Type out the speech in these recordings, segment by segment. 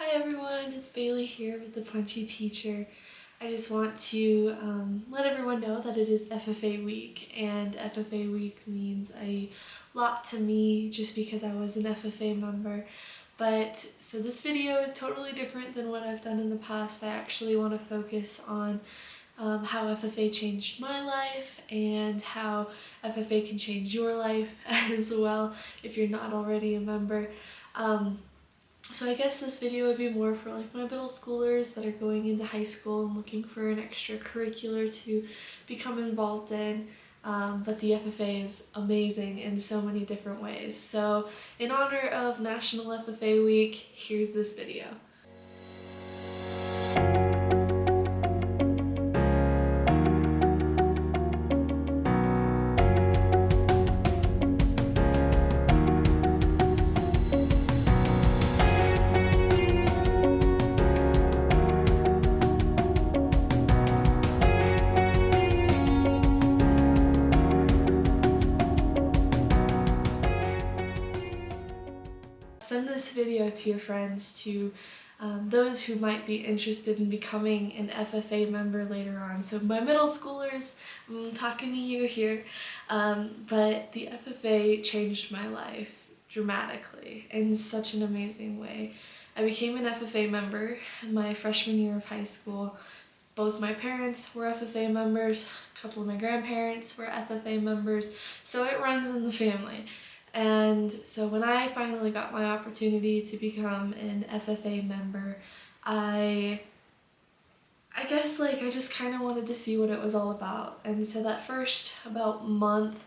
Hi everyone, it's Bailey here with the Punchy Teacher. I just want to let everyone know that it is FFA week, and FFA week means a lot to me just because I was an FFA member. So this video is totally different than what I've done in the past. I actually want to focus on how FFA changed my life and how FFA can change your life as well if you're not already a member. So I guess this video would be more for like my middle schoolers that are going into high school and looking for an extracurricular to become involved in. But the FFA is amazing in so many different ways. So in honor of National FFA Week, here's this video. Send this video to your friends, to those who might be interested in becoming an FFA member later on. So my middle schoolers, I'm talking to you here, but the FFA changed my life dramatically in such an amazing way. I became an FFA member in my freshman year of high school. Both my parents were FFA members, a couple of my grandparents were FFA members, so it runs in the family. And so when I finally got my opportunity to become an FFA member, I guess I just kind of wanted to see what it was all about. And so that first about month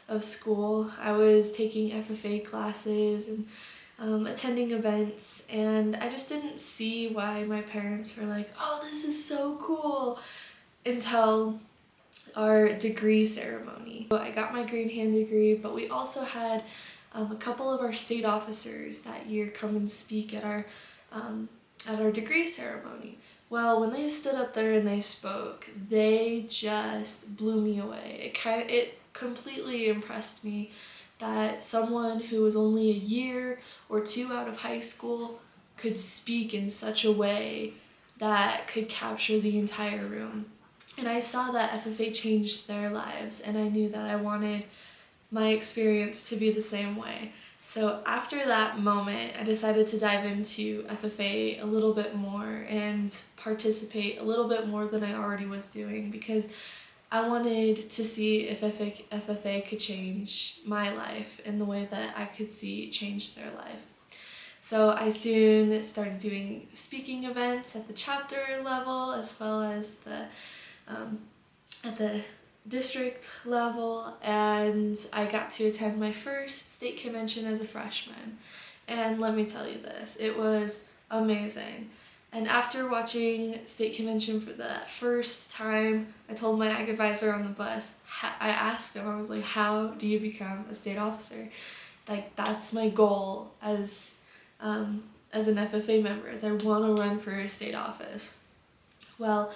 of school, I was taking FFA classes and attending events, and I just didn't see why my parents were like, oh, this is so cool, until our degree ceremony. So I got my green hand degree, but we also had a couple of our state officers that year come and speak at our degree ceremony. Well, when they stood up there and they spoke, they just blew me away. It completely impressed me that someone who was only a year or two out of high school could speak in such a way that could capture the entire room. And I saw that FFA changed their lives, and I knew that I wanted my experience to be the same way. So after that moment, I decided to dive into FFA a little bit more and participate a little bit more than I already was doing, because I wanted to see if FFA could change my life in the way that I could see it change their life. So I soon started doing speaking events at the chapter level as well as at the district level, and I got to attend my first state convention as a freshman. And let me tell you this, it was amazing. And after watching state convention for the first time, I told my ag advisor on the bus, I asked him, I was like, how do you become a state officer? Like, that's my goal as an FFA member, is I want to run for a state office. Well,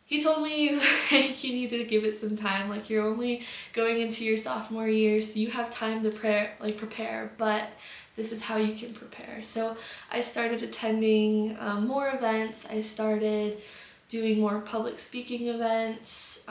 he told me, he's like, you need to give it some time, like you're only going into your sophomore year, so you have time to prepare, but this is how you can prepare. So I started attending more events. I started doing more public speaking events,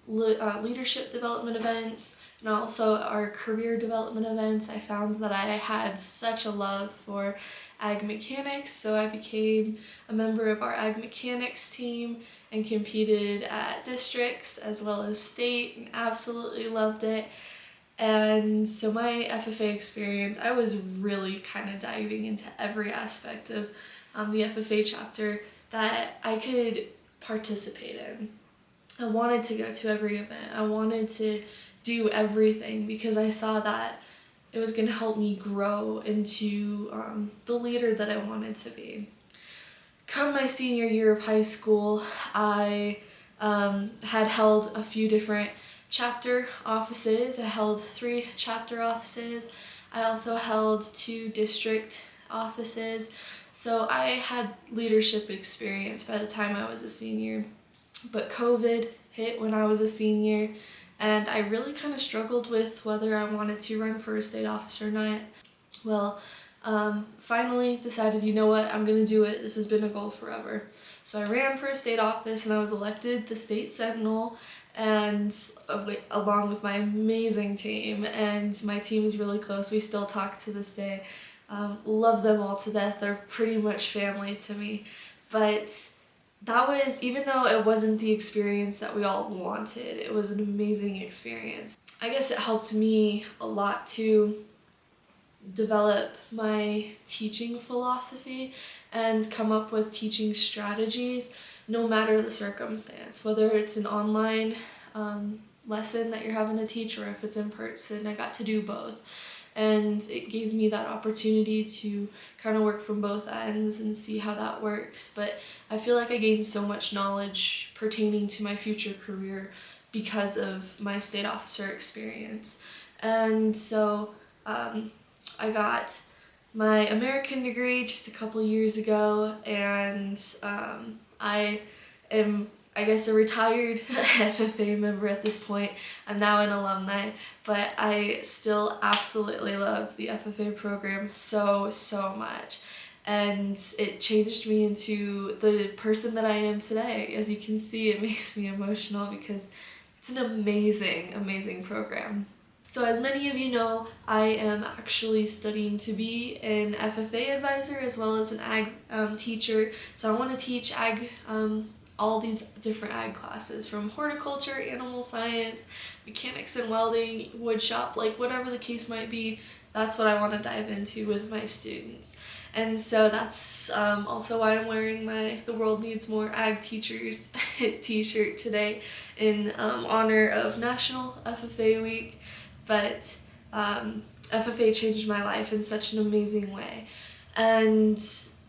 leadership development events, and also our career development events. I found that I had such a love for ag mechanics, so I became a member of our ag mechanics team and competed at districts as well as state, and absolutely loved it. And so my FFA experience, I was really kind of diving into every aspect of the FFA chapter that I could participate in. I wanted to go to every event. I wanted to do everything because I saw that it was going to help me grow into the leader that I wanted to be. Come my senior year of high school, I had held a few different chapter offices. I held 3 chapter offices. I also held 2 district offices. So I had leadership experience by the time I was a senior. But COVID hit when I was a senior, and I really kind of struggled with whether I wanted to run for a state office or not. Well, finally decided, you know what, I'm gonna do it. This has been a goal forever. So I ran for state office and I was elected the state sentinel, and along with my amazing team, and my team is really close. We still talk to this day. Love them all to death. They're pretty much family to me. But that was, even though it wasn't the experience that we all wanted, it was an amazing experience. I guess it helped me a lot to develop my teaching philosophy and come up with teaching strategies no matter the circumstance, whether it's an online lesson that you're having to teach or if it's in person. I got to do both, and it gave me that opportunity to kind of work from both ends and see how that works. But I feel like I gained so much knowledge pertaining to my future career because of my state officer experience. And so I got my American degree just a couple years ago, and I am, I guess, a retired FFA member at this point. I'm now an alumni, but I still absolutely love the FFA program so much. And it changed me into the person that I am today. As you can see, it makes me emotional because it's an amazing program. So as many of you know, I am actually studying to be an FFA advisor as well as an ag teacher. So I want to teach ag, all these different ag classes, from horticulture, animal science, mechanics and welding, wood shop, like whatever the case might be. That's what I want to dive into with my students. And so that's also why I'm wearing my The World Needs More Ag Teachers t-shirt today in honor of National FFA Week. But FFA changed my life in such an amazing way. And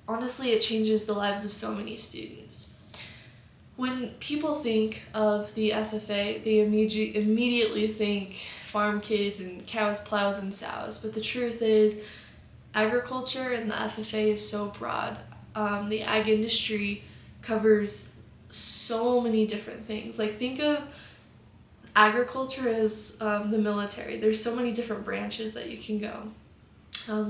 honestly, it changes the lives of so many students. When people think of the FFA, they immediately think farm kids and cows, plows, and sows. But the truth is, agriculture and the FFA is so broad. The ag industry covers so many different things. Like, think of agriculture as the military. There's so many different branches that you can go.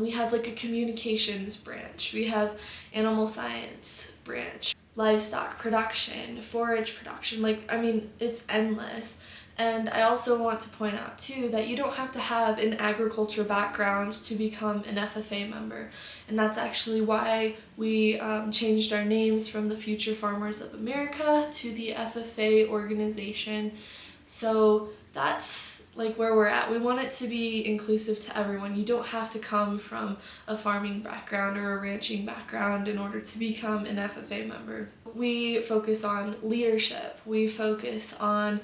We have like a communications branch. We have animal science branch, livestock production, forage production. Like, I mean, it's endless. And I also want to point out too that you don't have to have an agriculture background to become an FFA member. And that's actually why we changed our names from the Future Farmers of America to the FFA organization. So that's like where we're at. We want it to be inclusive to everyone. You don't have to come from a farming background or a ranching background in order to become an FFA member. We focus on leadership. We focus on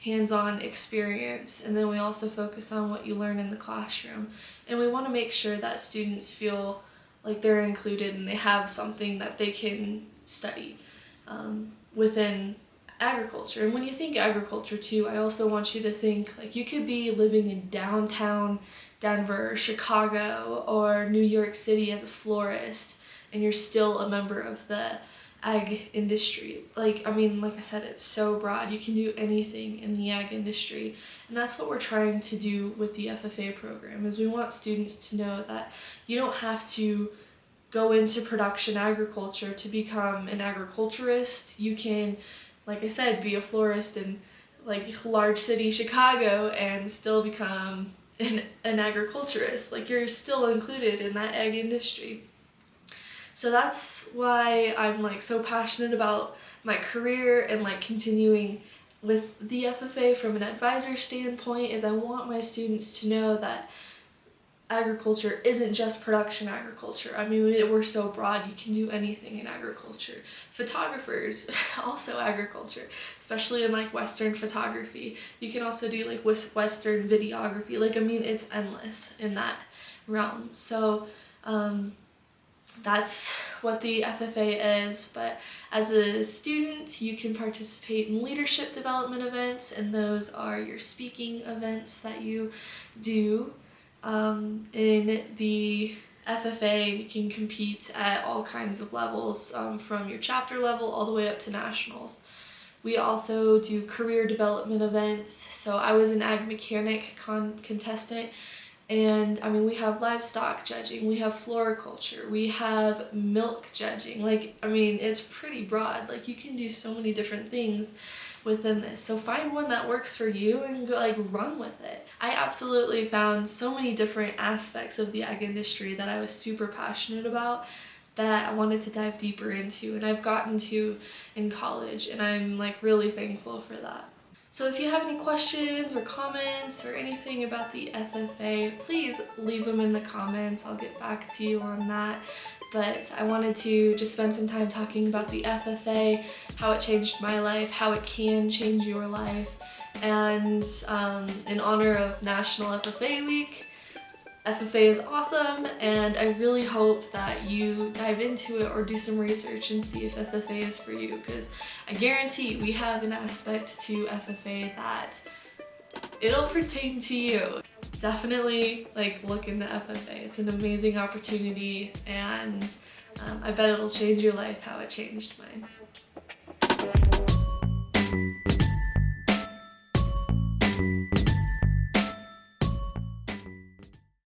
hands-on experience, and then we also focus on what you learn in the classroom. And we want to make sure that students feel like they're included and they have something that they can study within agriculture. And when you think agriculture too, I also want you to think like you could be living in downtown Denver, Chicago, or New York City as a florist, and you're still a member of the ag industry. Like, I mean, like I said, it's so broad. You can do anything in the ag industry. And that's what we're trying to do with the FFA program, is we want students to know that you don't have to go into production agriculture to become an agriculturist. You can, like I said, be a florist in like large city Chicago and still become an agriculturist. Like, you're still included in that ag industry. So that's why I'm like so passionate about my career and like continuing with the FFA from an advisor standpoint, is I want my students to know that agriculture isn't just production agriculture. I mean, we're so broad, you can do anything in agriculture. Photographers, also agriculture, especially in like Western photography. You can also do like Western videography. Like, I mean, it's endless in that realm. So that's what the FFA is. But as a student, you can participate in leadership development events, and those are your speaking events that you do. In the FFA, you can compete at all kinds of levels, from your chapter level all the way up to nationals. We also do career development events. So I was an ag mechanic contestant, And I mean, we have livestock judging, we have floriculture, we have milk judging. Like, I mean, it's pretty broad. Like, you can do so many different things within this. So find one that works for you and go, like, run with it. I absolutely found so many different aspects of the egg industry that I was super passionate about that I wanted to dive deeper into, and I've gotten to in college, and I'm like really thankful for that. So if you have any questions or comments or anything about the FFA, please leave them in the comments. I'll get back to you on that. But I wanted to just spend some time talking about the FFA, how it changed my life, how it can change your life, and in honor of National FFA Week. FFA is awesome, and I really hope that you dive into it or do some research and see if FFA is for you, because I guarantee we have an aspect to FFA that it'll pertain to you. Definitely like look into FFA. It's an amazing opportunity, and I bet it'll change your life how it changed mine.